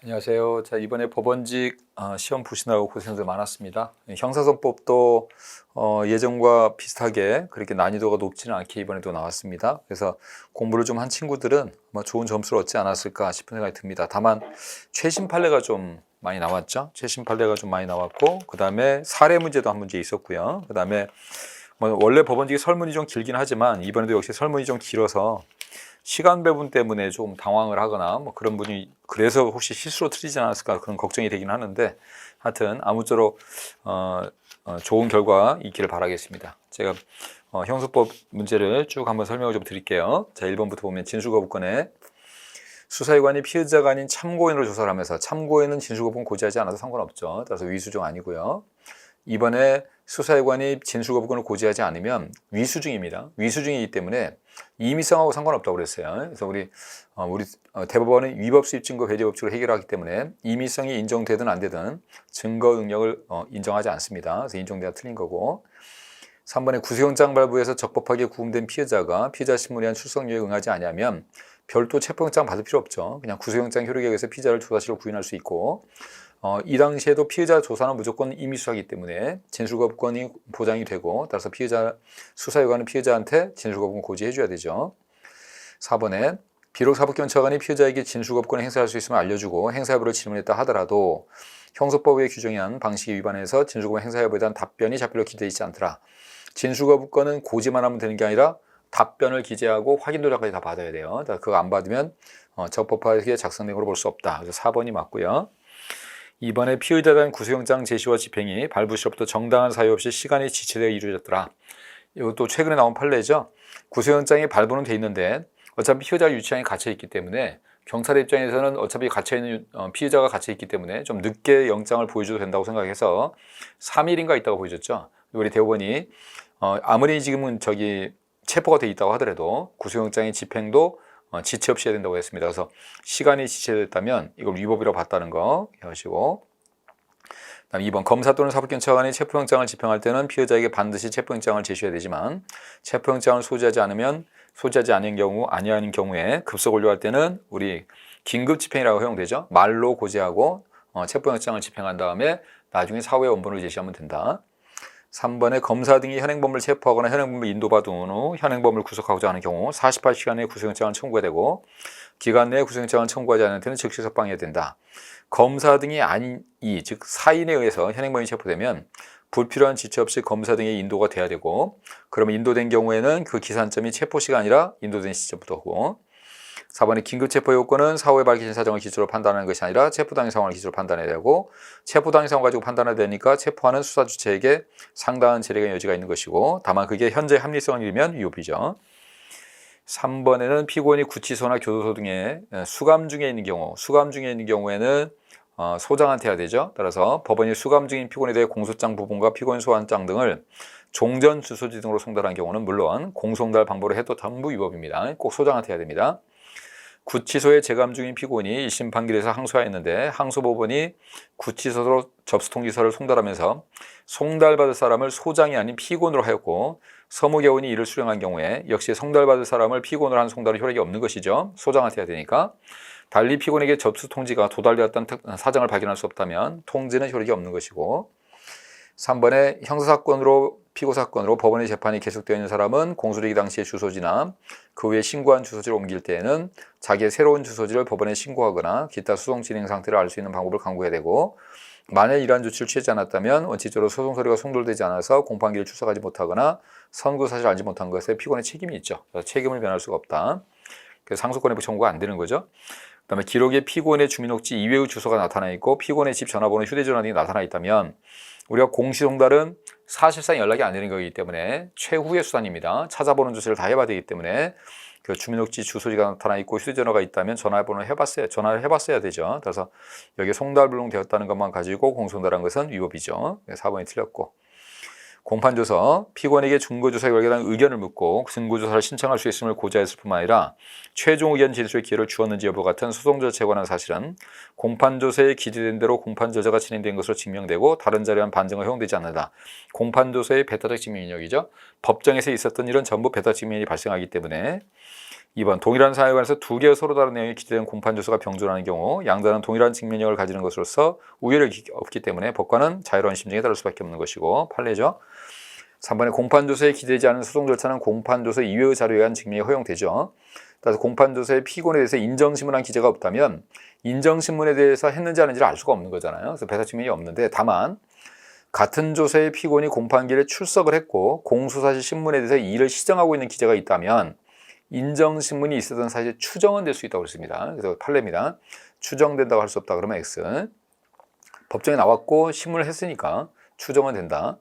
안녕하세요. 자, 이번에 법원직 시험 보시느라고 고생들 많았습니다. 형사소송법도 예전과 비슷하게 그렇게 난이도가 높지는 않게 이번에도 나왔습니다. 그래서 공부를 좀 한 친구들은 좋은 점수를 얻지 않았을까 싶은 생각이 듭니다. 다만 최신 판례가 좀 많이 나왔죠. 최신 판례가 좀 많이 나왔고, 그 다음에 사례 문제도 한 문제 있었고요. 그 다음에 원래 법원직이 설문이 좀 길긴 하지만 이번에도 역시 설문이 좀 길어서 시간 배분 때문에 좀 당황을 하거나 그런 분이 그래서 혹시 실수로 틀리지 않았을까 그런 걱정이 되긴 하는데, 하여튼 아무쪼록 좋은 결과 있기를 바라겠습니다. 제가 형사법 문제를 쭉 한번 설명을 좀 드릴게요. 자, 1번부터 보면 진술거부권에 수사기관이 피의자가 아닌 참고인으로 조사를 하면서 참고인은 진술거부권 고지하지 않아도 상관없죠. 따라서 위수정 아니고요. 이번에 수사기관이 진술거부권을 고지하지 않으면 위수중입니다. 위수중이기 때문에 임의성하고 상관없다고 그랬어요. 그래서 우리 대법원은 위법 수입 증거 배제 법칙으로 해결하기 때문에 임의성이 인정되든 안 되든 증거 능력을 인정하지 않습니다. 그래서 인정돼야 틀린 거고. 3번에 구속영장 발부에서 적법하게 구금된 피의자가 피의자 신문에 대한 출석 요구에 응하지 않으면 별도 체포영장 받을 필요 없죠. 그냥 구속영장 효력에 의해서 피의자를 조사실로 구인할 수 있고, 이 당시에도 피의자 조사는 무조건 임의수사이기 때문에 진술거부권이 보장이 되고, 따라서 피의자 수사기관은 피의자한테 진술거부권 고지해 줘야 되죠. 4번에 비록 사법경찰관이 피의자에게 진술거부권을 행사할 수 있음을 알려주고 행사 여부를 질문했다 하더라도 형소법에 규정한 방식에 위반해서 진술거부권 행사 여부에 대한 답변이 자필로 기재되어 있지 않더라. 진술거부권은 고지만 하면 되는 게 아니라 답변을 기재하고 확인 도장까지 다 받아야 돼요. 그거 안 받으면 적법하게 작성된 걸로 볼 수 없다. 그래서 4번이 맞고요. 이번에 피의자에 대한 구속영장 제시와 집행이 발부 시로부터 정당한 사유 없이 시간이 지체되어 이루어졌더라. 이것도 최근에 나온 판례죠. 구속영장이 발부는 돼 있는데 어차피 피의자가 유치장에 갇혀 있기 때문에 경찰의 입장에서는 어차피 갇혀있는 피의자가 갇혀 있기 때문에 좀 늦게 영장을 보여줘도 된다고 생각해서 3일인가 있다고 보여줬죠. 우리 대법원이 아무리 지금은 체포가 돼 있다고 하더라도 구속영장의 집행도 지체 없이 해야 된다고 했습니다. 그래서 시간이 지체됐다면 이걸 위법이라고 봤다는 거 하시고, 그다음 2번 검사 또는 사법경찰관이 체포영장을 집행할 때는 피의자에게 반드시 체포영장을 제시해야 되지만 체포영장을 소지하지 않은 경우 아니하는 경우에 급소 권고할 때는 우리 긴급 집행이라고 허용되죠. 말로 고지하고 체포영장을 집행한 다음에 나중에 사후에 원본을 제시하면 된다. 3번에 검사 등이 현행범을 체포하거나 현행범을 인도받은 후 현행범을 구속하고자 하는 경우 48시간 내에 구속영장을 청구해야 되고 기간 내에 구속영장을 청구하지 않을 때는 즉시 석방해야 된다. 검사 등이 아닌 즉 사인에 의해서 현행범이 체포되면 불필요한 지체 없이 검사 등의 인도가 돼야 되고, 그러면 인도된 경우에는 그 기산점이 체포시가 아니라 인도된 시점부터 하고, 4번에 긴급체포 요건은 사후에 밝혀진 사정을 기초로 판단하는 것이 아니라 체포당일 상황을 기초로 판단해야 되고, 체포당일 상황 가지고 판단해야 되니까 체포하는 수사 주체에게 상당한 재량의 여지가 있는 것이고, 다만 그게 현재 합리성을 잃으면 위법이죠. 3번에는 피고인이 구치소나 교도소 등에 수감 중에 있는 경우에는 소장한테 해야 되죠. 따라서 법원이 수감 중인 피고인에 대해 공소장 부분과 피고인 소환장 등을 종전 주소지 등으로 송달한 경우는 물론 공송달 방법으로 해도 전부 위법입니다. 꼭 소장한테 해야 됩니다. 구치소에 재감 중인 피고인이 1심 판결에서 항소하였는데 항소법원이 구치소로 접수통지서를 송달하면서 송달받을 사람을 소장이 아닌 피고인으로 하였고, 서무개원이 이를 수령한 경우에 역시 송달받을 사람을 피고인으로 한 송달은 효력이 없는 것이죠. 소장한테 해야 되니까. 달리 피고인에게 접수통지가 도달되었다는 사정을 발견할 수 없다면 통지는 효력이 없는 것이고, 3번에 형사사건으로 피고사건으로 법원의 재판이 계속되어 있는 사람은 공소되기 당시의 주소지나 그 후에 신고한 주소지를 옮길 때에는 자기의 새로운 주소지를 법원에 신고하거나 기타 소송 진행 상태를 알 수 있는 방법을 강구해야 되고, 만약 이러한 조치를 취하지 않았다면 원칙적으로 소송 서류가 송달되지 않아서 공판기를 출석하지 못하거나 선고 사실을 알지 못한 것에 피고인의 책임이 있죠. 그래서 책임을 면할 수가 없다. 그래서 상소권의 청구가 안 되는 거죠. 그다음에 기록에 피고인의 주민등록지 이외의 주소가 나타나 있고 피고인의 집 전화번호, 휴대전화 등이 나타나 있다면 우리가 공시송달은 사실상 연락이 안 되는 거기 때문에 최후의 수단입니다. 찾아보는 조치를 다 해봐야 되기 때문에 그 주민등록지 주소지가 나타나 있고 휴대전화가 있다면 전화를 해봤어야 되죠. 그래서 여기에 송달불능되었다는 것만 가지고 공소송달한 것은 위법이죠. 4번이 틀렸고, 공판조서, 피고인에게 증거조사에 관련한 의견을 묻고 증거조사를 신청할 수 있음을 고지했을 뿐만 아니라 최종 의견 진술의 기회를 주었는지 여부 같은 소송 절차에 관한 사실은 공판조서에 기재된 대로 공판조사가 진행된 것으로 증명되고 다른 자료에 한 반증을 허용되지 않는다. 공판조서의 배타적 증명 인력이죠. 법정에서 있었던 일은 전부 배타적 증명이 발생하기 때문에 2번 동일한 사항에 관해서 두 개의 서로 다른 내용이 기재된 공판 조서가 병존하는 경우 양자는 동일한 직면력을 가지는 것으로서 우열이 없기 때문에 법관은 자유로운 심증에 따를 수밖에 없는 것이고 판례죠. 3번에 공판조서에 기재되지 않은 소송 절차는 공판조서 이외의 자료에 의한 증명이 허용되죠. 따라서 공판조서에 피고인에 대해서 인정신문한 기재가 없다면 인정신문에 대해서 했는지 안 했는지를 알 수가 없는 거잖아요. 그래서 배사 증명이 없는데 다만 같은 조서의 피고인이 공판기일에 출석을 했고 공소사실 신문에 대해서 이를 시정하고 있는 기재가 있다면 인정신문이 있었던 사실이 추정은 될 수 있다고 그랬습니다. 그래서 판례입니다. 추정된다고 할 수 없다 그러면 X. 법정에 나왔고 신문을 했으니까 추정은 된다.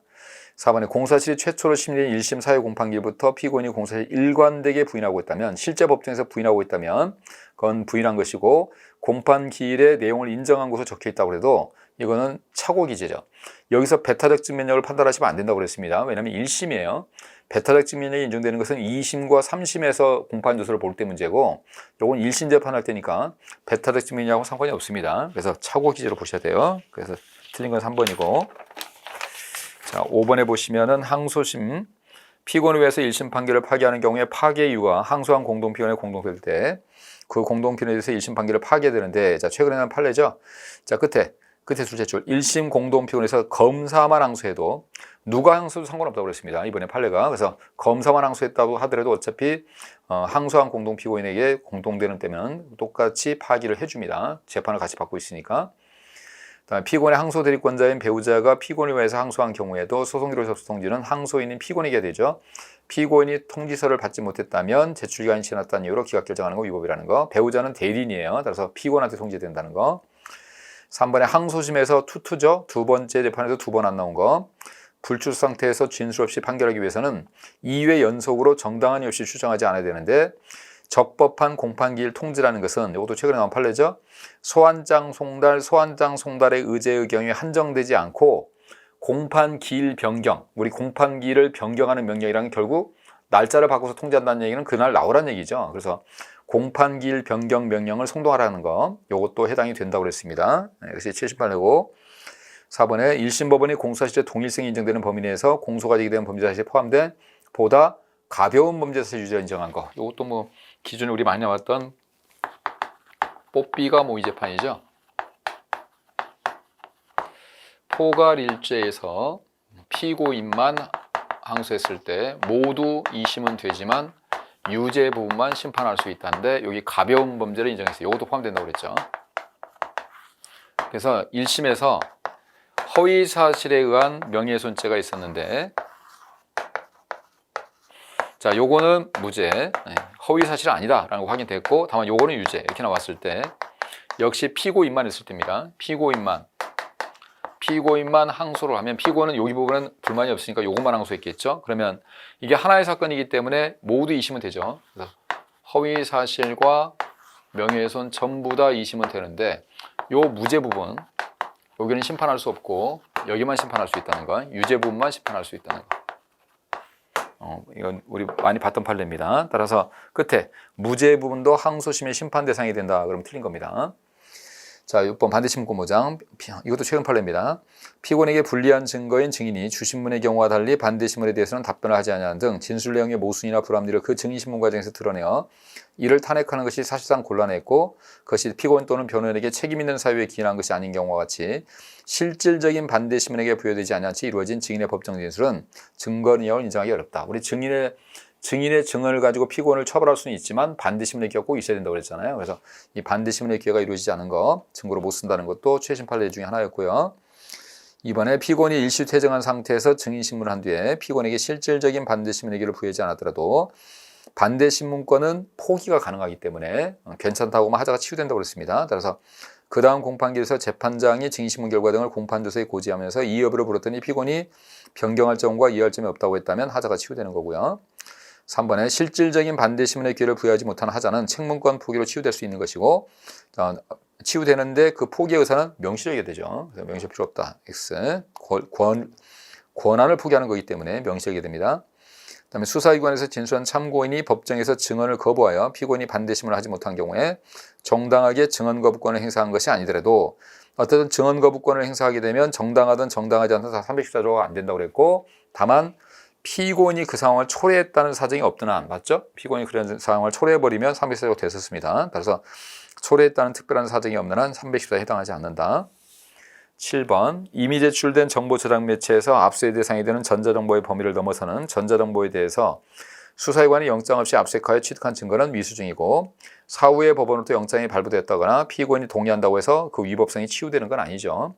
4번에 공사실이 최초로 심리인 1심 사회 공판기일부터 피고인이 공사실 일관되게 부인하고 있다면 실제 법정에서 부인하고 있다면 그건 부인한 것이고 공판기일의 내용을 인정한 것으로 적혀 있다고 해도 이거는 착오 기재죠. 여기서 배타적 증명력을 판단하시면 안 된다고 그랬습니다. 왜냐하면 1심이에요. 배타적 증명력이 인정되는 것은 2심과 3심에서 공판조서를 볼 때 문제고 이건 1심 재판할 때니까 배타적 증명력하고 상관이 없습니다. 그래서 착오 기재로 보셔야 돼요. 그래서 틀린 건 3번이고 자, 5번에 보시면은 항소심 피고인을 위해서 1심 판결을 파기하는 경우에 파기 이유가 항소한 공동피고인의 공동표일 때 그 공동피고인에 대해서 1심 판결을 파기되는데 자, 최근에는 판례죠. 자, 끝에 둘째 줄 1심 공동피고인에서 검사만 항소해도 누가 항소해도 상관없다고 그랬습니다. 이번에 판례가. 그래서 검사만 항소했다고 하더라도 어차피 항소한 공동피고인에게 공동되는 때면 똑같이 파기를 해줍니다. 재판을 같이 받고 있으니까. 피고인의 항소 대리권자인 배우자가 피고인을 위해서 항소한 경우에도 소송기록 접수 통지는 항소인인 피고인에게 되죠. 피고인이 통지서를 받지 못했다면 제출기간이 지났다는 이유로 기각 결정하는 거 위법이라는 거. 배우자는 대리인이에요. 따라서 피고인한테 통지된다는 거. 3번에 항소심에서 투투죠. 두 번째 재판에서 두 번 안 나온 거. 불출석 상태에서 진술 없이 판결하기 위해서는 2회 연속으로 정당한 이유 없이 추정하지 않아야 되는데 적법한 공판기일 통지라는 것은 이것도 최근에 나온 판례죠. 소환장 송달의 의제의 경우에 한정되지 않고 공판기일 변경, 우리 공판기일을 변경하는 명령이라는 결국 날짜를 바꿔서 통지한다는 얘기는 그날 나오라는 얘기죠. 그래서 공판기일 변경 명령을 송동하라는 거 이것도 해당이 된다고 그랬습니다. 이것이 78회고 4번에 1심 법원이 공소사실의 동일성이 인정되는 범위 내에서 공소가 제기된 범죄 사실에 포함된 보다 가벼운 범죄 사실 유죄를 인정한 거. 이것도 뭐 기존에 우리 많이 나왔던 뽀삐가 모의 재판이죠. 포괄일죄에서 피고인만 항소했을 때 모두 2심은 되지만 유죄 부분만 심판할 수 있다는데 여기 가벼운 범죄를 인정했어요. 이것도 포함된다고 그랬죠. 그래서 1심에서 허위 사실에 의한 명예훼손죄가 있었는데 자, 요거는 무죄, 허위 사실은 아니다라는 거 확인됐고 다만 요거는 유죄 이렇게 나왔을 때 역시 피고인만 있을 때입니다. 피고인만 항소를 하면 피고는 여기 부분은 불만이 없으니까 요것만 항소했겠죠. 그러면 이게 하나의 사건이기 때문에 모두 2심은 되죠. 그래서 허위 사실과 명예훼손 전부 다 2심은 되는데 요 무죄 부분 여기는 심판할 수 없고 여기만 심판할 수 있다는 거, 유죄 부분만 심판할 수 있다는 거. 이건 우리 많이 봤던 판례입니다. 따라서 끝에 무죄 부분도 항소심의 심판 대상이 된다. 그러면 틀린 겁니다. 자, 6번 반대신문권보장. 이것도 최근 판례입니다. 피고인에게 불리한 증거인 증인이 주신문의 경우와 달리 반대신문에 대해서는 답변을 하지 않는 등 진술 내용의 모순이나 불합리를 그 증인신문 과정에서 드러내어 이를 탄핵하는 것이 사실상 곤란했고 그것이 피고인 또는 변호인에게 책임 있는 사유에 기인한 것이 아닌 경우와 같이 실질적인 반대신문에게 부여되지 않은 채 이루어진 증인의 법정 진술은 증거 내용을 인정하기 어렵다. 우리 증인의 증언을 가지고 피고인을 처벌할 수는 있지만 반대신문의 기회가 꼭 있어야 된다고 그랬잖아요. 그래서 이 반대신문의 기회가 이루어지지 않은 거 증거로 못 쓴다는 것도 최신 판례 중에 하나였고요. 이번에 피고인이 일시 퇴정한 상태에서 증인신문을 한 뒤에 피고인에게 실질적인 반대신문의 기회를 부여하지 않았더라도 반대신문권은 포기가 가능하기 때문에 괜찮다고만 하자가 치유된다고 그랬습니다. 따라서 그 다음 공판기에서 재판장이 증인신문 결과 등을 공판조서에 고지하면서 이 여부를 물었더니 피고인이 변경할 점과 이해할 점이 없다고 했다면 하자가 치유되는 거고요. 3번에 실질적인 반대신문의 기회를 부여하지 못한 하자는 책문권 포기로 치유될 수 있는 것이고 치유되는데 그 포기의 의사는 명시적이게 되죠. 그래서 명시할 필요 없다. X. 권한을 포기하는 거기 때문에 명시하게 됩니다. 그다음에 수사기관에서 진술한 참고인이 법정에서 증언을 거부하여 피고인이 반대신문을 하지 못한 경우에 정당하게 증언 거부권을 행사한 것이 아니더라도 어쨌든 증언 거부권을 행사하게 되면 정당하든 정당하지 않든 다 314조가 안 된다고 그랬고 다만 피고인이 그 상황을 초래했다는 사정이 없던 한, 맞죠? 피고인이 그런 상황을 초래해버리면 314가 됐었습니다. 그래서 초래했다는 특별한 사정이 없는 한 314에 해당하지 않는다. 7번, 이미 제출된 정보 저장 매체에서 압수의 대상이 되는 전자정보의 범위를 넘어서는 전자정보에 대해서 수사기관이 영장 없이 압수하여 취득한 증거는 미수증이고, 사후에 법원으로부터 영장이 발부됐다거나 피고인이 동의한다고 해서 그 위법성이 치유되는 건 아니죠.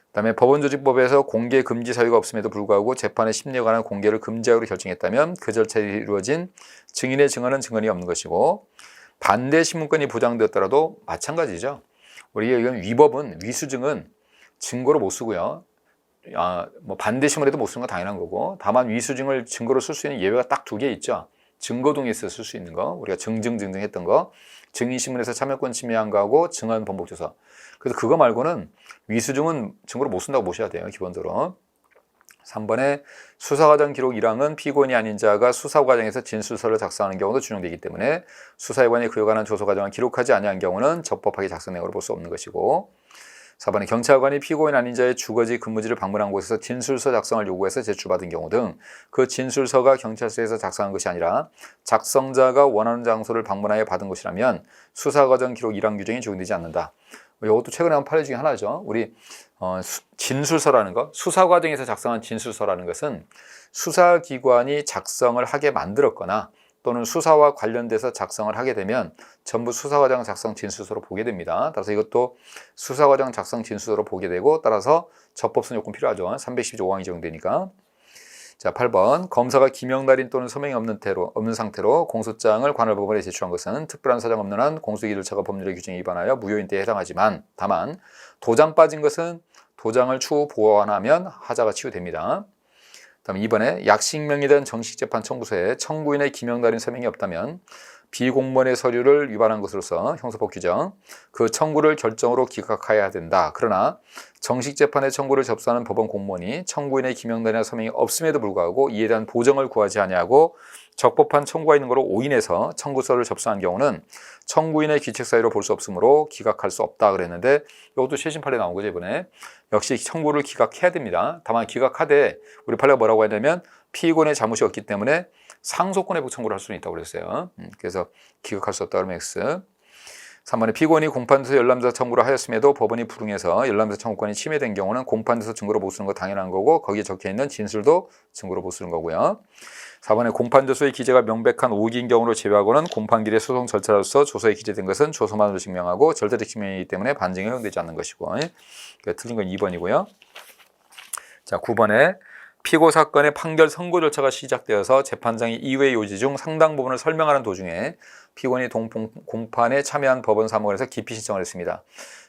그다음에 법원조직법에서 공개 금지 사유가 없음에도 불구하고 재판의 심리에 관한 공개를 금지하기로 결정했다면 그 절차에 이루어진 증인의 증언은 증언이 없는 것이고, 반대 신문권이 보장되었더라도 마찬가지죠. 우리가 이건 위법은, 위수증은 증거로 못 쓰고요. 뭐 반대 신문에도 못 쓰는 건 당연한 거고, 다만 위수증을 증거로 쓸 수 있는 예외가 딱 2개 있죠. 증거동의서에 쓸 수 있는 거, 우리가 증증증증 했던 거, 증인신문에서 참여권 침해한 거하고 증언 번복조서. 그래서 그거 말고는 위수증은 증거로 못 쓴다고 보셔야 돼요, 기본적으로. 3번에 수사과정 기록 1항은 피고인이 아닌 자가 수사과정에서 진술서를 작성하는 경우도 준용되기 때문에 수사기관이 그에 관한 조서과정을 기록하지 아니한 경우는 적법하게 작성 내용으로 볼 수 없는 것이고, 4번에 경찰관이 피고인 아닌 자의 주거지 근무지를 방문한 곳에서 진술서 작성을 요구해서 제출받은 경우 등 그 진술서가 경찰서에서 작성한 것이 아니라 작성자가 원하는 장소를 방문하여 받은 것이라면 수사과정 기록 1항 규정이 적용되지 않는다. 이것도 최근에 한 판례 중에 하나죠. 우리 진술서라는 것, 수사과정에서 작성한 진술서라는 것은 수사기관이 작성을 하게 만들었거나 또는 수사와 관련돼서 작성을 하게 되면 전부 수사과정 작성 진술서로 보게 됩니다. 따라서 이것도 수사과정 작성 진술서로 보게 되고, 따라서 적법성 요건 필요하죠. 315항이 적용되니까. 자, 8번. 검사가 기명날인 또는 서명이 없는 상태로 공소장을 관할법원에 제출한 것은 특별한 사정 없는 한 공소기 절차가 법률의 규정에 위반하여 무효인대에 해당하지만, 다만 도장 빠진 것은 도장을 추후 보완하면 하자가 치유됩니다. 다음 2번에 약식명에 대한 정식재판 청구서에 청구인의 기명달인 서명이 없다면 비공무원의 서류를 위반한 것으로서 형사법 규정 그 청구를 결정으로 기각해야 된다. 그러나 정식재판의 청구를 접수하는 법원 공무원이 청구인의 기명달이나 서명이 없음에도 불구하고 이에 대한 보정을 구하지 아니하고 적법한 청구가 있는 것으로 오인해서 청구서를 접수한 경우는 청구인의 기책사유로 볼 수 없으므로 기각할 수 없다 그랬는데, 이것도 최신 판례 나온 거죠 이번에. 역시 청구를 기각해야 됩니다. 다만 기각하되 우리 판례가 뭐라고 하냐면 피고인의 잘못이 없기 때문에 상소권 회복 청구를 할 수는 있다고 그랬어요. 그래서 기각할 수 없다 그러면 X. 3번에 피고인이 공판에서 열람사 청구를 하였음에도 법원이 불응해서 열람사 청구권이 침해된 경우는 공판에서 증거로 못 쓰는 거 당연한 거고, 거기에 적혀있는 진술도 증거로 못 쓰는 거고요. 4번에 공판조서의 기재가 명백한 오기인 경우로 제외하고는 공판길의 소송 절차로서 조서에 기재된 것은 조서만으로 증명하고 절대적 증명이기 때문에 반증이 허용되지 않는 것이고, 그러니까 틀린 건 2번이고요. 자, 9번에 피고 사건의 판결 선고 절차가 시작되어서 재판장이 이외의 요지 중 상당 부분을 설명하는 도중에 피고인이 공판에 참여한 법원 사무관에서 기피 신청을 했습니다.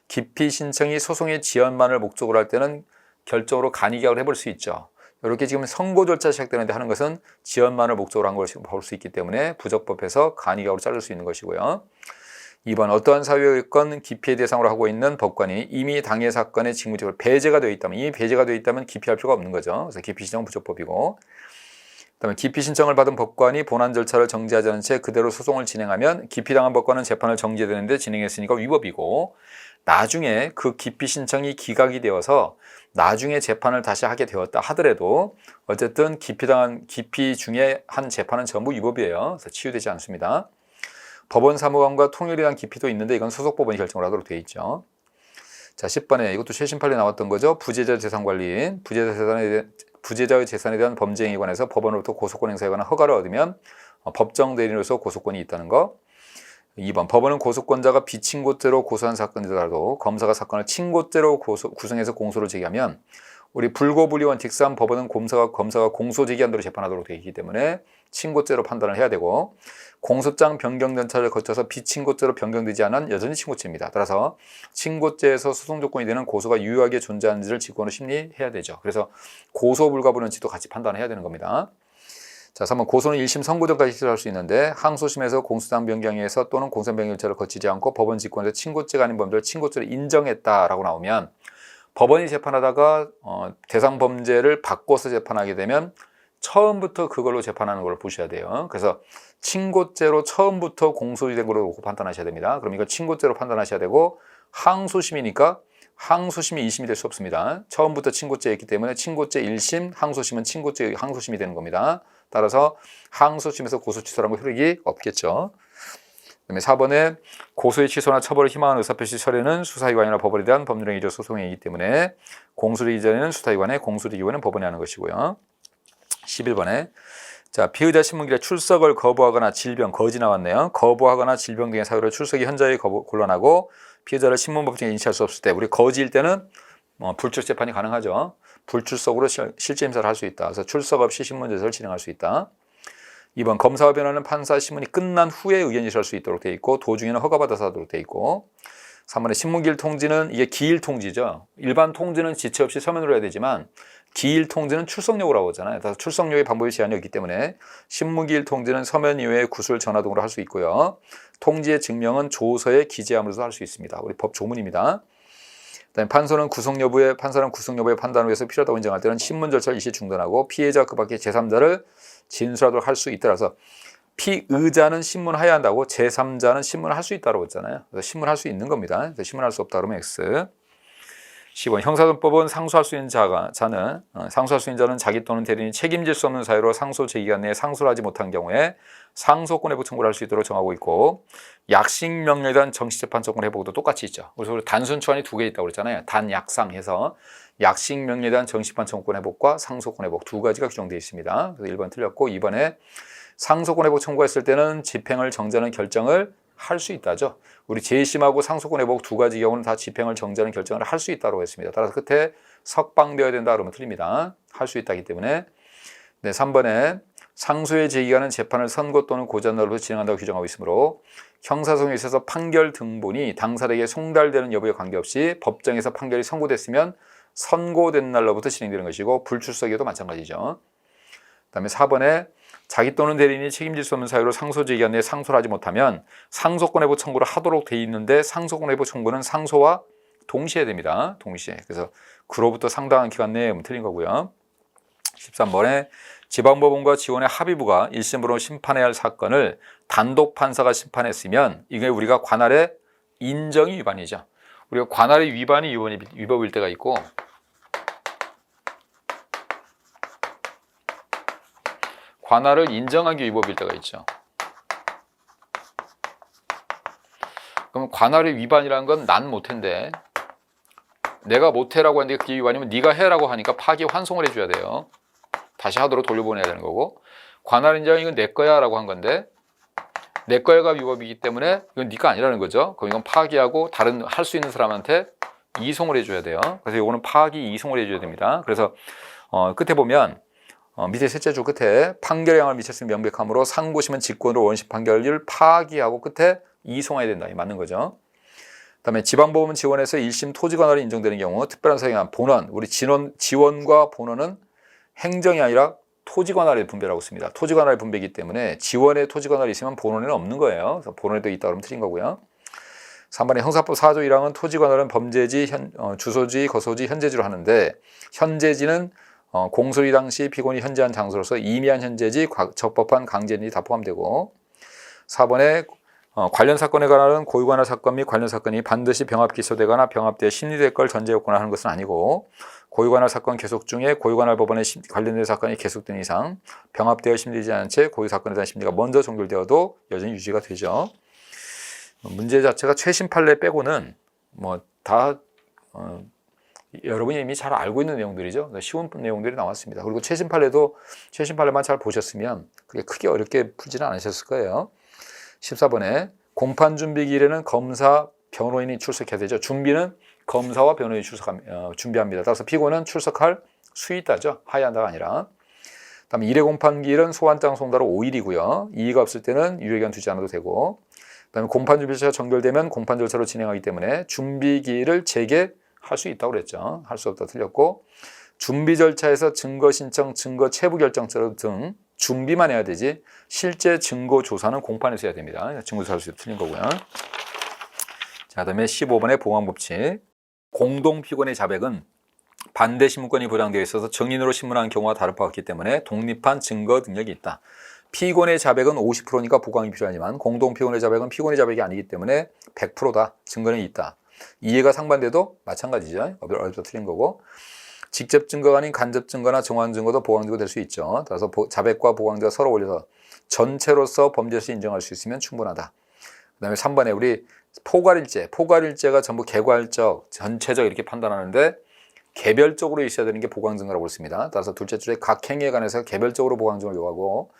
기피 신청이 소송의 지연만을 목적으로 할 때는 결정으로 간이기각을 해볼 수 있죠. 이렇게 지금 선고 절차 시작되는데 하는 것은 지연만을 목적으로 한 걸 볼 수 있기 때문에 부적법해서 간이기각으로 자를 수 있는 것이고요. 2번 어떠한 사유였건 기피의 대상으로 하고 있는 법관이 이미 당해 사건의 직무적으로 배제가 되어 있다면, 이미 배제가 되어 있다면 기피할 필요가 없는 거죠. 그래서 기피 신청은 부적법이고, 그다음에 기피 신청을 받은 법관이 본안 절차를 정지하지 않은 채 그대로 소송을 진행하면 기피당한 법관은 재판을 정지되는데 진행했으니까 위법이고, 나중에 그 기피 신청이 기각이 되어서 나중에 재판을 다시 하게 되었다 하더라도 어쨌든 기피 중에 한 재판은 전부 위법이에요. 그래서 치유되지 않습니다. 법원 사무관과 통일에 대한 기피도 있는데 이건 소속법원이 결정을 하도록 되어 있죠. 자, 10번에 이것도 최신 판례 나왔던 거죠. 부재자 재산관리인, 부재자의 재산에 대한 범죄 행위에 관해서 법원으로부터 고소권 행사에 관한 허가를 얻으면 법정 대리인으로서 고소권이 있다는 거. 2번 법원은 고소권자가 비친고죄로 고소한 사건이더라도 검사가 사건을 친고죄로 구성해서 공소를 제기하면 우리 불고불이 원칙상 법원은 검사가 공소 제기한 대로 재판하도록 되어 있기 때문에 친고죄로 판단을 해야 되고, 공소장 변경 절차를 거쳐서 비친고죄로 변경되지 않은 여전히 친고죄입니다. 따라서 친고죄에서 소송 조건이 되는 고소가 유효하게 존재하는지를 직권으로 심리해야 되죠. 그래서 고소 불가 불는지도 같이 판단해야 되는 겁니다. 자, 3번 고소는 1심 선고전까지 실시할 수 있는데 항소심에서 공소장 변경에서 또는 공소장 변경 절차를 거치지 않고 법원 직권에서 친고죄가 아닌 범죄를 친고죄로 인정했다라고 나오면, 법원이 재판하다가 대상 범죄를 바꿔서 재판하게 되면 처음부터 그걸로 재판하는 걸 보셔야 돼요. 그래서 친고죄로 처음부터 공소된 걸로 놓고 판단하셔야 됩니다. 그럼 이걸 친고죄로 판단하셔야 되고, 항소심이니까 항소심이 2심이 될 수 없습니다. 처음부터 친고죄였기 때문에 친고죄 1심, 항소심은 친고죄 항소심이 되는 겁니다. 따라서 항소심에서 고소 취소라는 효력이 없겠죠. 그다음에 4번에 고소의 취소나 처벌을 희망하는 의사표시 서류는 수사기관이나 법원에 대한 법률행위적 소송이기 때문에 공소를 이전에는 수사기관에, 공소를 이후에는 법원에 하는 것이고요. 11번에 자, 피의자 신문길에 출석을 거부하거나 질병, 거지 나왔네요. 거부하거나 질병 등의 사유로 출석이 현저히 곤란하고 피의자를 신문법정에 인치할 수 없을 때, 우리 거지일 때는 불출석 재판이 가능하죠. 불출석으로 실제 심사를 할 수 있다. 그래서 출석 없이 신문조사를 진행할 수 있다. 2번 검사와 변호인은 판사 신문이 끝난 후에 의견 제시할 수 있도록 돼 있고 도중에는 허가받아서 하도록 돼 있고 3번에 신문기일 통지는 이게 기일 통지죠. 일반 통지는 지체 없이 서면으로 해야 되지만 기일 통지는 출석료라고 하잖아요. 그래서 출석료의 방법이 제한이 없기 때문에 신문기일 통지는 서면 이외에 구술 전화 등으로 할 수 있고요. 통지의 증명은 조서에 기재함으로도 할 수 있습니다. 우리 법 조문입니다. 그다음에 판사는 구속 여부의 판단을 위해서 필요하다고 인정할 때는 신문 절차를 일시 중단하고 피해자 그 밖에 제3자를 진술하도록 할 수 있다. 그래서 피의자는 신문해야 한다고 제3자는 신문을 할 수 있다고 했잖아요. 그래서 신문할 수 있는 겁니다. 그래서 신문할 수 없다 그러면 X. 10번 형사소송법은 상소할 수 있는 상소할 수 있는 자는 자기 또는 대리인이 책임질 수 없는 사유로 상소 제기간 내에 상소를 하지 못한 경우에 상소권 회부 청구를 할 수 있도록 정하고 있고 약식 명령에 대한 정식재판 청구권 회부도 똑같이 있죠. 그래서 우리 단순 초안이 2개 있다고 그랬잖아요. 단약상 해서 약식 명령에 대한 정식재판 청구권 회복과 상소권 회복 2가지가 규정되어 있습니다. 그래서 1번 틀렸고 2번에 상소권 회복 청구했을 때는 집행을 정지하는 결정을 할 수 있다죠. 우리 재심하고 상소권 회복 2가지 경우는 다 집행을 정지하는 결정을 할 수 있다고 했습니다. 따라서 끝에 석방되어야 된다 그러면 틀립니다. 할 수 있다기 때문에. 네, 3번에 상소의 제기가는 재판을 선고 또는 고전날로 진행한다고 규정하고 있으므로 형사소송에 있어서 판결 등본이 당사자에게 송달되는 여부에 관계없이 법정에서 판결이 선고됐으면 선고된 날로부터 진행되는 것이고 불출석에도 마찬가지죠. 그다음에 4번에 자기 또는 대리인이 책임질 수 없는 사유로 상소 제기한 내에 상소를 하지 못하면 상소권 회부 청구를 하도록 돼 있는데 상소권 회부 청구는 상소와 동시에 됩니다. 동시에. 그래서 그로부터 상당한 기간 내에 틀린 거고요. 13번에 지방법원과 지원의 합의부가 1심으로 심판해야 할 사건을 단독 판사가 심판했으면 이게 우리가 관할의 인정이 위반이죠. 우리가 관할의 위반이 위법일 때가 있고 관할을 인정한 게 위법일 때가 있죠. 그럼 관할의 위반이라는 건 난 못한데 내가 못해라고 하는데 그게 위반이면 네가 해라고 하니까 파기 환송을 해줘야 돼요. 다시 하도록 돌려보내야 되는 거고 관할 인정 이건 내 거야 라고 한 건데 내 거야가 위법이기 때문에 이건 네가 아니라는 거죠. 그럼 이건 파기하고 다른 할 수 있는 사람한테 이송을 해줘야 돼요. 그래서 이거는 파기 이송을 해줘야 됩니다. 그래서 끝에 보면 밑에 셋째 줄 끝에 판결에 영향을 미쳤으면 명백함으로 상고심은 직권으로 원심 판결을 파기하고 끝에 이송해야 된다. 이 맞는 거죠. 그다음에 지방법원 지원에서 1심 토지관할이 인정되는 경우 특별한 사유한 본원, 우리 지원과 본원은 행정이 아니라 토지관할의 분배라고 씁니다. 토지관할의 분배이기 때문에 지원에 토지관할이 있으면 본원에는 없는 거예요. 그래서 본원에도 있다 그러면 틀린 거고요. 3번에 형사법 4조 1항은 토지관할은 범죄지, 주소지, 거소지, 현재지로 하는데 현재지는 공소리 당시 피고인이 현재한 장소로서 임의한 현재지, 적법한 강제인이 다 포함되고 4번에 관련 사건에 관한 고유관할 사건 및 관련 사건이 반드시 병합 기소되거나 병합되어 심리될 걸 전제 요건을 하는 것은 아니고 고유관할 사건 계속 중에 고유관할 법원에 관련된 사건이 계속된 이상 병합되어 심리되지 않은 채 고유 사건에 대한 심리가 먼저 종결되어도 여전히 유지가 되죠. 문제 자체가 최신 판례 빼고는 뭐 다 여러분이 이미 잘 알고 있는 내용들이죠. 쉬운 내용들이 나왔습니다. 그리고 최신 판례만 잘 보셨으면 그게 크게 어렵게 풀지는 않으셨을 거예요. 14번에 공판 준비 기일에는 검사, 변호인이 출석해야 되죠. 준비는 검사와 변호인이 준비합니다. 따라서 피고는 출석할 수 있다죠. 하야한다가 아니라. 그다음에 1회 공판 기일은 소환장 송달로 5일이고요. 이의가 없을 때는 유예기간 두지 않아도 되고 그다음에 공판 준비 절차가 종결되면 공판 절차로 진행하기 때문에 준비 기일을 재개할 수 있다고 그랬죠. 할 수 없다 틀렸고 준비 절차에서 증거 신청, 증거 체부 결정 등 준비만 해야 되지 실제 증거 조사는 공판에서 해야 됩니다. 증거 조사할 수 틀린 거고요. 자, 그다음에 15번의 보강법칙. 공동 피고인의 자백은 반대 신문권이 보장되어 있어서 증인으로 신문한 경우와 다를 바 없기 때문에 독립한 증거 능력이 있다. 피고인의 자백은 50%니까 보강이 필요하지만 공동 피고인의 자백은 피고인의 자백이 아니기 때문에 100%다. 증거는 있다. 이해가 상반돼도 마찬가지죠. 어렵다 틀린 거고. 직접 증거가 아닌 간접 증거나 정황 증거도 보강 증거 될 수 있죠. 따라서 자백과 보강 증거가 서로 올려서 전체로서 범죄수 인정할 수 있으면 충분하다. 그다음에 3번에 우리 포괄일제가 전부 개괄적, 전체적 이렇게 판단하는데 개별적으로 있어야 되는 게 보강 증거라고 했습니다. 따라서 둘째 줄에 각 행위에 관해서 개별적으로 보강 증거를 요구하고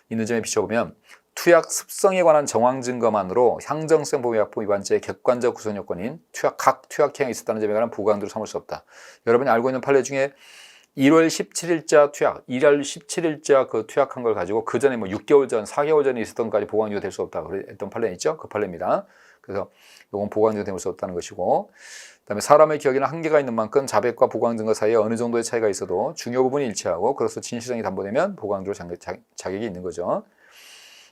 있는 점에 비춰보면 투약 습성에 관한 정황 증거만으로 향정성 범위약품 위반죄의 객관적 구성 요건인 각 투약 행위가 있었다는 점에 관한 보강들을 삼을 수 없다. 여러분이 알고 있는 판례 중에 1월 17일자 그 투약한 걸 가지고 그 전에 뭐 6개월 전, 4개월 전에 있었던 것까지 보강료가 될 수 없다. 했던 판례 있죠? 그 판례입니다. 그래서 이건 보강료가 될 수 없다는 것이고, 그다음에 사람의 기억에는 한계가 있는 만큼 자백과 보강 증거 사이에 어느 정도의 차이가 있어도 중요 부분이 일치하고 그래서 진실성이 담보되면 보강료로 자격이 있는 거죠.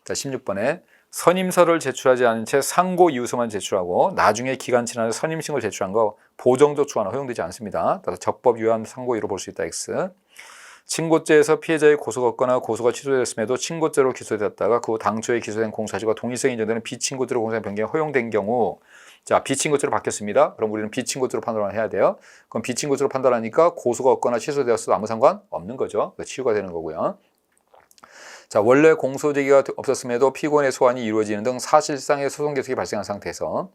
자, 16번에 선임서를 제출하지 않은 채 상고 이유서만 제출하고 나중에 기간 지나서 선임식을 제출한 거 보정적 초안은 허용되지 않습니다. 따라서 적법 유한 상고이로 볼 수 있다. X. 친고죄에서 피해자의 고소가 없거나 고소가 취소되었음에도 친고죄로 기소되었다가 그 후 당초에 기소된 공사실과 동일성이 인정되는 비친고죄로 공사의 변경이 허용된 경우, 자, 비친고죄로 바뀌었습니다. 그럼 우리는 비친고죄로 판단을 해야 돼요. 그럼 비친고죄로 판단하니까 고소가 없거나 취소되었어도 아무 상관 없는 거죠. 치유가 되는 거고요. 자, 원래 공소 제기가 없었음에도 피고인의 소환이 이루어지는 등 사실상의 소송 계속이 발생한 상태에서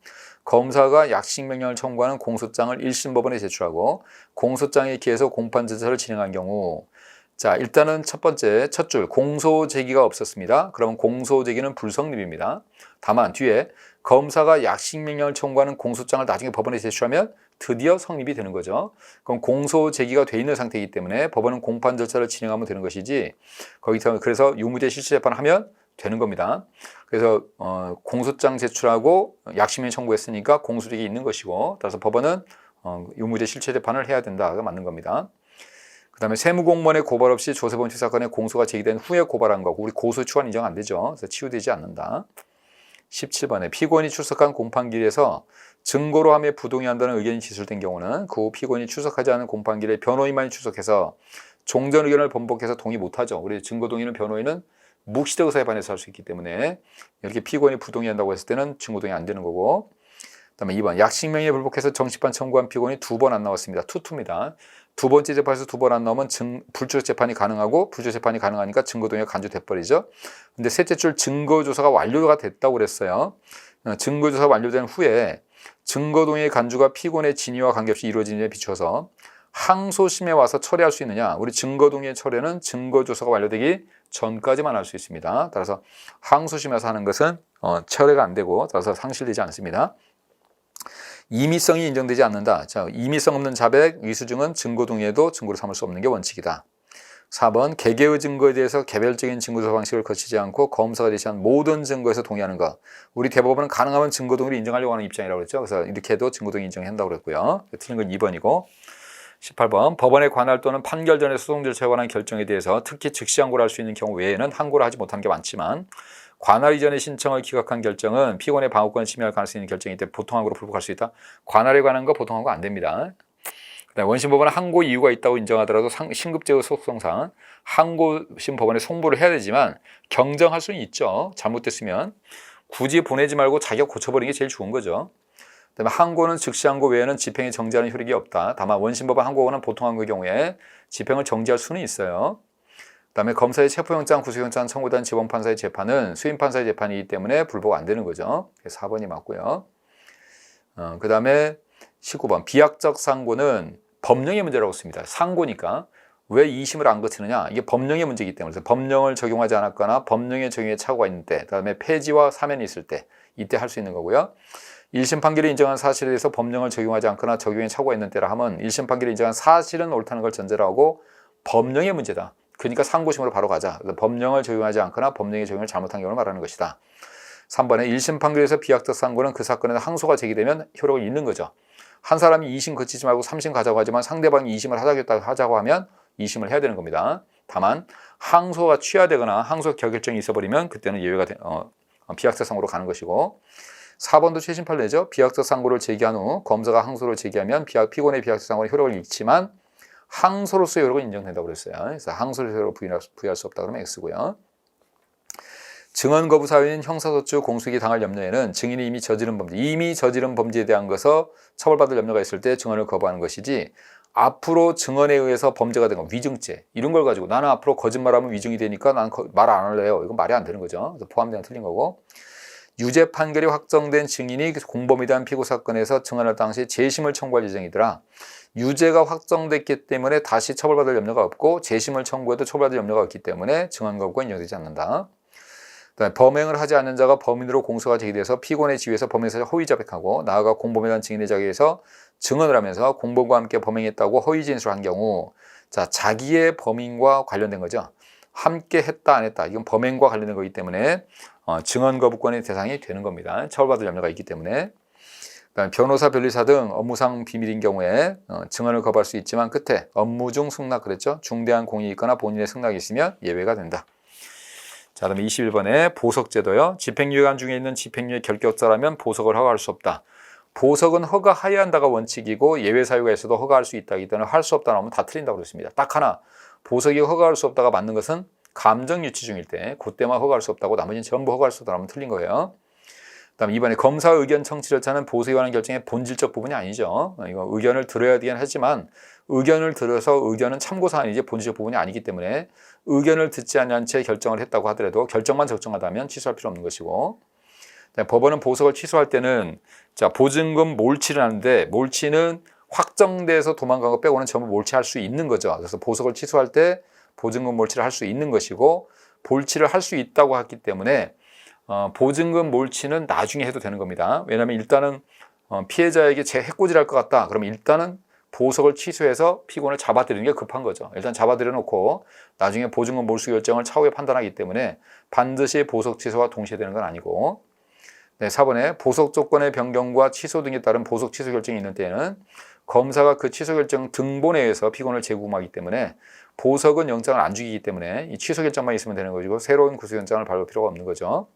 검사가 약식 명령을 청구하는 공소장을 1심 법원에 제출하고 공소장에 기해서 공판 절차를 진행한 경우, 자, 일단은 첫 줄 공소 제기가 없었습니다. 그러면 공소 제기는 불성립입니다. 다만 뒤에 검사가 약식 명령을 청구하는 공소장을 나중에 법원에 제출하면 드디어 성립이 되는 거죠. 그럼 공소 제기가 돼 있는 상태이기 때문에 법원은 공판 절차를 진행하면 되는 것이지, 거기서 그래서 유무죄 실시 재판을 하면 되는 겁니다. 그래서 공소장 제출하고 약식명령 청구했으니까 공소제기 있는 것이고, 따라서 법원은 유무죄 실시 재판을 해야 된다가 맞는 겁니다. 그 다음에 세무공무원의 고발 없이 조세범 사건의 공소가 제기된 후에 고발한 거고, 우리 고소 추한 인정 안 되죠. 그래서 치유되지 않는다. 17번에 피고인이 출석한 공판기일에서 증거로 함에 부동의한다는 의견이 기술된 경우는 그 후 피고인이 출석하지 않은 공판기일에 변호인만이 출석해서 종전 의견을 번복해서 동의 못하죠. 우리 증거 동의는 변호인은 묵시적 의사에 반해서 할 수 있기 때문에 이렇게 피고인이 부동의한다고 했을 때는 증거 동의 안 되는 거고, 그다음에 2번 약식명령에 불복해서 정식판 청구한 피고인이 2번 안 나왔습니다. 투투입니다. 두 번째 재판에서 2번 안 나오면 불출석 재판이 가능하고 불출석 재판이 가능하니까 증거 동의가 간주돼 버리죠. 근데 셋째 줄 증거 조사가 완료가 됐다고 그랬어요. 증거 조사 완료된 후에 증거 동의 간주가 피고인의 진위와 관계없이 이루어진 데 비춰서 항소심에 와서 철회할 수 있느냐? 우리 증거 동의 철회는 증거 조사가 완료되기 전까지만 할 수 있습니다. 따라서 항소심에서 하는 것은 철회가 안 되고 따라서 상실되지 않습니다. 임의성이 인정되지 않는다. 자, 임의성 없는 자백, 위수증은 증거 동의에도 증거로 삼을 수 없는 게 원칙이다. 4번 개개의 증거에 대해서 개별적인 증거조사 방식을 거치지 않고 검사가 제시한 모든 증거에서 동의하는 것. 우리 대법원은 가능하면 증거 동의를 인정하려고 하는 입장이라고 그랬죠. 그래서 이렇게 해도 증거 동의 인정한다고 그랬고요. 틀린 건 2번이고 18번 법원의 관할 또는 판결 전의 소송 절차에 관한 결정에 대해서 특히 즉시 항고를 할 수 있는 경우 외에는 항고를 하지 못하는 게 많지만 관할 이전의 신청을 기각한 결정은 피고인의 방어권을 침해할 가능성이 있는 결정이기 때문에 보통 항고로 불복할 수 있다. 관할에 관한 거 보통 항고 안 됩니다. 그다음에 원심법원은 항고 이유가 있다고 인정하더라도 신급제의 속성상 항고심 법원에 송부를 해야 되지만 경정할 수는 있죠. 잘못됐으면 굳이 보내지 말고 자기가 고쳐버리는 게 제일 좋은 거죠. 그다음에 항고는 즉시 항고 외에는 집행에 정지하는 효력이 없다. 다만 원심법원 항고는 보통 항고의 경우에 집행을 정지할 수는 있어요. 그다음에 검사의 체포영장, 구속영장 청구된 지방판사의 재판은 수임판사의 재판이기 때문에 불복 안 되는 거죠. 4번이 맞고요. 그다음에 19번 비약적 상고는 법령의 문제라고 씁니다. 상고니까 왜 2심을 안 거치느냐? 이게 법령의 문제이기 때문에 법령을 적용하지 않았거나 법령의 적용에 착오가 있는 때, 그다음에 폐지와 사면이 있을 때 이때 할 수 있는 거고요. 1심 판결이 인정한 사실에 대해서 법령을 적용하지 않거나 적용에 착오가 있는 때라 하면 1심 판결이 인정한 사실은 옳다는 걸 전제로 하고 법령의 문제다. 그러니까 상고심으로 바로 가자. 법령을 적용하지 않거나 법령의 적용을 잘못한 경우를 말하는 것이다. 3번에 1심 판결에서 비약적 상고는 그 사건에서 항소가 제기되면 효력을 잃는 거죠. 한 사람이 2심 거치지 말고 3심 가자고 하지만 상대방이 2심을 하자고 하면 2심을 해야 되는 겁니다. 다만 항소가 취하되거나 항소 결정이 있어버리면 그때는 예외가 비약적 상고로 가는 것이고, 4번도 최신 판례죠. 비약적 상고를 제기한 후 검사가 항소를 제기하면 피고인의 비약적 상고는 효력을 잃지만 항소로서의 효력은 인정된다고 그랬어요. 그래서 항소로서의 효력을 부여할 수 없다 그러면 X고요. 증언 거부 사유인 형사소추 공소기 당할 염려에는 증인이 이미 저지른 범죄에 대한 것서 처벌받을 염려가 있을 때 증언을 거부하는 것이지, 앞으로 증언에 의해서 범죄가 된 거, 위증죄 이런 걸 가지고 나는 앞으로 거짓말하면 위증이 되니까 나는 말 안 할래요, 이건 말이 안 되는 거죠. 그래서 포함되는 틀린 거고, 유죄 판결이 확정된 증인이 공범에 대한 피고 사건에서 증언할 당시 재심을 청구할 예정이더라. 유죄가 확정됐기 때문에 다시 처벌받을 염려가 없고, 재심을 청구해도 처벌받을 염려가 없기 때문에 증언 거부가 인정되지 않는다. 그다음에 범행을 하지 않는 자가 범인으로 공소가 제기돼서 피고인의 지위에서 범행 사실을 허위 자백하고, 나아가 공범에 대한 증인의 자리에서 증언을 하면서 공범과 함께 범행했다고 허위 진술한 경우, 자, 자기의 범인과 관련된 거죠. 함께 했다 안 했다, 이건 범행과 관련된 거기 때문에 증언 거부권의 대상이 되는 겁니다. 처벌받을 염려가 있기 때문에. 그다음에 변호사, 변리사 등 업무상 비밀인 경우에 증언을 거부할 수 있지만 끝에 업무 중 승낙, 그랬죠. 중대한 공이 있거나 본인의 승낙이 있으면 예외가 된다. 자, 그다음에 21번에 보석제도요. 집행유예관 중에 있는 집행유예 결격자라면 보석을 허가할 수 없다. 보석은 허가해야 한다가 원칙이고, 예외 사유가 있어도 허가할 수 있다기 때문에 할 수 없다는 하면 다 틀린다고 그랬습니다. 딱 하나, 보석이 허가할 수 없다가 맞는 것은 감정 유치 중일 때, 그때만 허가할 수 없다고, 나머지는 전부 허가할 수 없다는 하면 틀린 거예요. 그다음에 이번에 검사 의견 청취 절차는 보석에 관한 결정의 본질적 부분이 아니죠. 이거 의견을 들어야 되긴 하지만, 의견을 들어서 의견은 참고사안이지 본질적 부분이 아니기 때문에 의견을 듣지 않은 채 결정을 했다고 하더라도 결정만 적정하다면 취소할 필요 없는 것이고, 법원은 보석을 취소할 때는, 자, 보증금 몰치를 하는데, 몰치는 확정돼서 도망간 거 빼고는 전부 몰치할 수 있는 거죠. 그래서 보석을 취소할 때 보증금 몰치를 할 수 있는 것이고, 몰치를 할 수 있다고 했기 때문에 보증금 몰치는 나중에 해도 되는 겁니다. 왜냐하면 일단은 피해자에게 제 해코지를 할 것 같다, 그러면 일단은 보석을 취소해서 피고인을 잡아들이는 게 급한 거죠. 일단 잡아들여 놓고 나중에 보증금 몰수 결정을 차후에 판단하기 때문에 반드시 보석 취소와 동시에 되는 건 아니고, 네, 4번에 보석 조건의 변경과 취소 등에 따른 보석 취소 결정이 있는 때에는 검사가 그 취소 결정 등본에 의해서 피고인을 재구금하기 때문에 보석은 영장을 안 죽이기 때문에 이 취소 결정만 있으면 되는 것이고, 새로운 구속영장을 발부할 필요가 없는 거죠.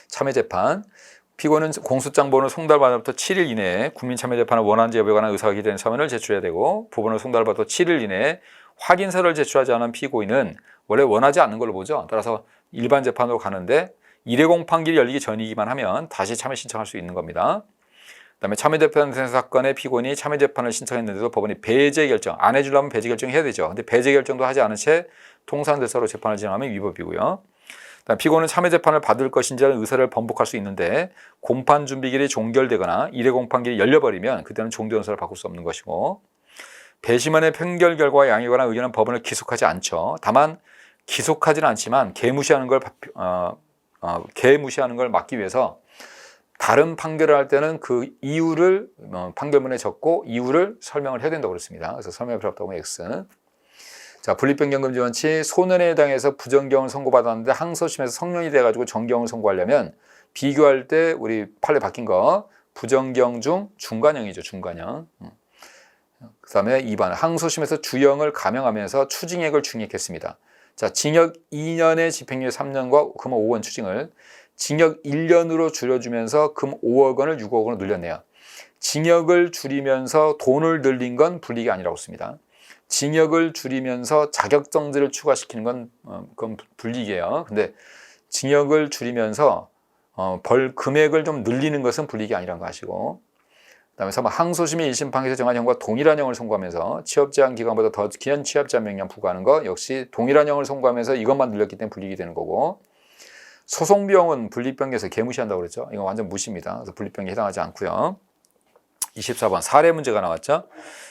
참여재판, 피고는 공소장 번호 송달받으로부터 7일 이내에 국민참여재판을 원하는지 여부에 관한 의사가 기재된 서면을 제출해야 되고, 부분을 송달받아 7일 이내에 확인서를 제출하지 않은 피고인은 원래 원하지 않는 걸로 보죠. 따라서 일반 재판으로 가는데 1회 공판기일이 열리기 전이기만 하면 다시 참여 신청할 수 있는 겁니다. 그다음에 참여재판 사건의 피고인이 참여재판을 신청했는데도 법원이 배제 결정, 안 해주려면 배제 결정해야 되죠. 근데 배제 결정도 하지 않은 채 통상대사로 재판을 진행하면 위법이고요. 피고는 참여재판을 받을 것인지 하는 의사를 번복할 수 있는데, 공판 준비기일이 종결되거나 1회 공판기일이 열려버리면 그때는 종전 의사를 바꿀 수 없는 것이고, 배심원의 판결 결과와 양형에 관한 의견은 법원을 기속하지 않죠. 다만 기속하지는 않지만 개무시하는 걸 막기 위해서 다른 판결을 할 때는 그 이유를 판결문에 적고 이유를 설명을 해야 된다고 그랬습니다. 그래서 설명이 필요 없다고 X. 자, 분립변경금지 원칙, 소년에 해당해서 부정경을 선고받았는데 항소심에서 성년이 돼가지고 정경을 선고하려면 비교할 때 우리 판례 바뀐 거 부정경 중 중간형이죠. 중간형. 그 다음에 2번, 항소심에서 주형을 감형하면서 추징액을 중액했습니다. 자, 징역 2년에 집행유예 3년과 금 5원 추징을 징역 1년으로 줄여주면서 금 5억 원을 6억 원으로 늘렸네요. 징역을 줄이면서 돈을 늘린 건 불이익이 아니라고 씁니다. 징역을 줄이면서 자격정지를 추가시키는 건 그건 불이익이에요. 근데 징역을 줄이면서 벌 금액을 좀 늘리는 것은 불이익이 아니라는 거 아시고, 그다음에 3번, 항소심이 1심 판결에서 정한 형과 동일한 형을 선고하면서 취업제한 기간보다 더 긴 취업제한 명령 부과하는 거 역시 동일한 형을 선고하면서 이것만 늘렸기 때문에 불이익이 되는 거고, 소송비용은 분립변경에서 개무시한다고 그랬죠. 이건 완전 무시입니다. 그래서 분립변경에 해당하지 않고요. 24번, 사례 문제가 나왔죠.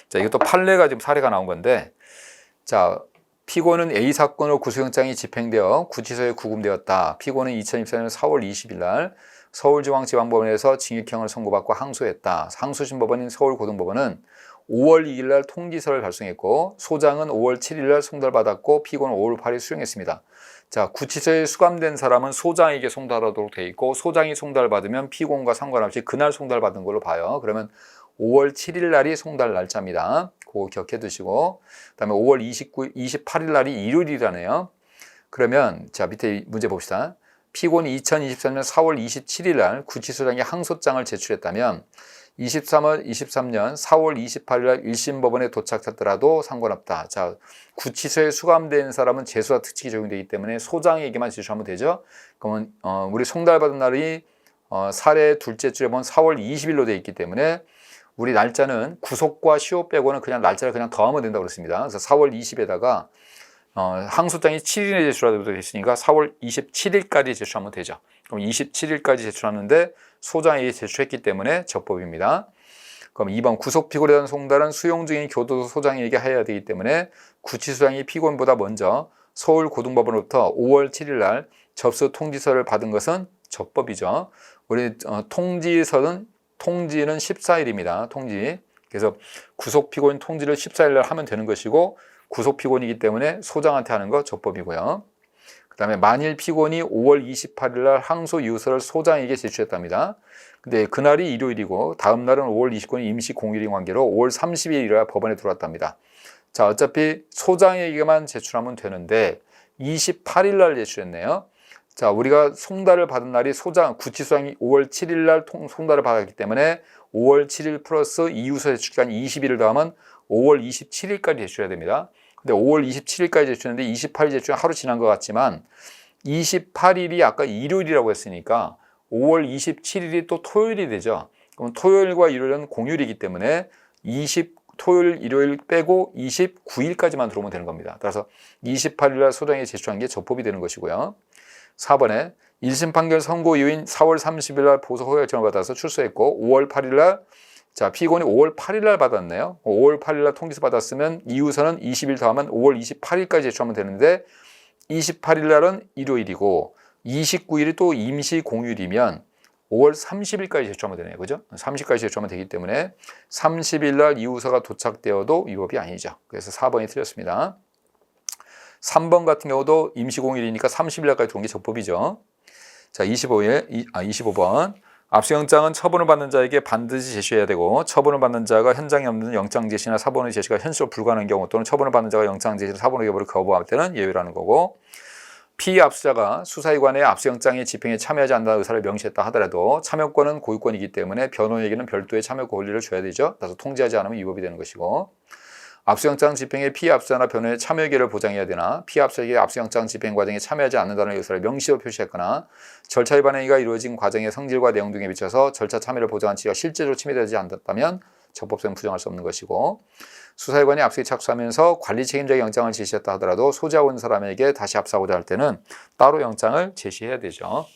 자, 이것도 판례가 지금 사례가 나온 건데, 자, 피고는 A 사건으로 구속영장이 집행되어 구치소에 구금되었다. 피고는 2024년 4월 20일 날 서울지방지방법원에서 징역형을 선고받고 항소했다. 항소심 법원인 서울고등법원은 5월 2일 날 통지서를 발송했고, 소장은 5월 7일 날 송달받았고, 피고는 5월 8일 수령했습니다. 자, 구치소에 수감된 사람은 소장에게 송달하도록 돼 있고, 소장이 송달받으면 피고인과 상관없이 그날 송달받은 걸로 봐요. 그러면 5월 7일 날이 송달 날짜입니다. 그거 기억해 두시고, 그다음에 5월 28일 날이 일요일이라네요. 그러면 자, 밑에 문제 봅시다. 피고는 2023년 4월 27일 날 구치소장에 항소장을 제출했다면 23월 23년 4월 28일 날 1심 법원에 도착했더라도 상관없다. 자, 구치소에 수감된 사람은 재수와 특칙이 적용되기 때문에 소장에게만 제출하면 되죠. 그러면 우리 송달받은 날이 살해 둘째 주에 본 4월 20일로 되어 있기 때문에 우리 날짜는 구속과 시효 빼고는 그냥 날짜를 그냥 더하면 된다고 그랬습니다. 그래서 4월 20에다가 항소장이 7일에 제출하도록 되어 있으니까 4월 27일까지 제출하면 되죠. 그럼 27일까지 제출하는데 소장에게 제출했기 때문에 적법입니다. 그럼 2번 구속 피고에 대한 송달은 수용 중인 교도소 소장에게 해야 되기 때문에 구치소장이 피고인보다 먼저 서울고등법원으로부터 5월 7일 날 접수 통지서를 받은 것은 적법이죠. 우리 통지는 14일입니다. 통지. 그래서 구속 피고인 통지를 14일 날 하면 되는 것이고 구속 피고인이기 때문에 소장한테 하는 거 적법이고요. 그 다음에 만일 피고인이 5월 28일 날 항소 유서를 소장에게 제출했답니다. 근데 그날이 일요일이고 다음 날은 5월 29일 임시 공휴일인 관계로 5월 30일이라 법원에 들어왔답니다. 자, 어차피 소장에게만 제출하면 되는데 28일 날 제출했네요. 자, 우리가 송달을 받은 날이 구치소장이 5월 7일 날 송달을 받았기 때문에 5월 7일 플러스 이유서 제출기간 20일을 더하면 5월 27일까지 제출해야 됩니다. 근데 5월 27일까지 제출했는데 28일 제출은 하루 지난 것 같지만 28일이 아까 일요일이라고 했으니까 5월 27일이 또 토요일이 되죠. 그럼 토요일과 일요일은 공휴일이기 때문에 토요일, 일요일 빼고 29일까지만 들어오면 되는 겁니다. 따라서 28일 날 소장에 제출한 게 적법이 되는 것이고요. 4번에 1심 판결 선고 이후인 4월 30일 날 보석 허가 요청을 받아서 출소했고 5월 8일 날 자, 피고인이 5월 8일 날 받았네요. 5월 8일 날 통지서 받았으면 이유서는 20일 더하면 5월 28일까지 제출하면 되는데 28일 날은 일요일이고 29일이 또 임시 공휴일이면 5월 30일까지 제출하면 되네요. 그죠? 30일까지 제출하면 되기 때문에 30일 날 이유서가 도착되어도 위법이 아니죠. 그래서 4번이 틀렸습니다. 3번 같은 경우도 임시 공휴일이니까 30일 날까지 들어온 게 적법이죠. 자, 25번. 압수영장은 처분을 받는 자에게 반드시 제시해야 되고 처분을 받는 자가 현장에 없는 영장 제시나 사본의 제시가 현실로 불가능한 경우 또는 처분을 받는 자가 영장 제시나 사본의 여부를 거부할 때는 예외라는 거고 피압수자가 수사기관의 압수영장의 집행에 참여하지 않는다는 의사를 명시했다 하더라도 참여권은 고유권이기 때문에 변호인에게는 별도의 참여 권리를 줘야 되죠. 따라서 통지하지 않으면 위법이 되는 것이고 압수영장 집행에 피압수자나 변호인의 참여 기회를 보장해야 되나 피압수자에게 압수영장 집행 과정에 참여하지 않는다는 의사를 명시로 표시했거나 절차 위반 행위가 이루어진 과정의 성질과 내용 등에 비춰서 절차 참여를 보장한 지위가 실제로 침해되지 않았다면 적법성은 부정할 수 없는 것이고 수사기관이 압수에 착수하면서 관리 책임자의 영장을 제시했다 하더라도 소지하고 있는 사람에게 다시 압수하고자 할 때는 따로 영장을 제시해야 되죠.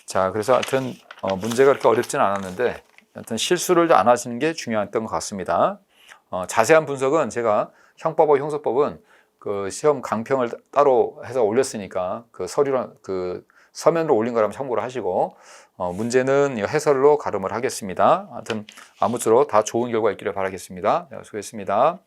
자, 그래서 하여튼 문제가 그렇게 어렵지는 않았는데 하여튼 실수를 안 하시는 게 중요했던 것 같습니다. 자세한 분석은 제가 형법과 형소법은 그 시험 강평을 따로 해서 올렸으니까 그 서면으로 올린 거라면 참고를 하시고 문제는 해설로 가름을 하겠습니다. 하여튼 아무쪼록 다 좋은 결과 있기를 바라겠습니다. 수고했습니다.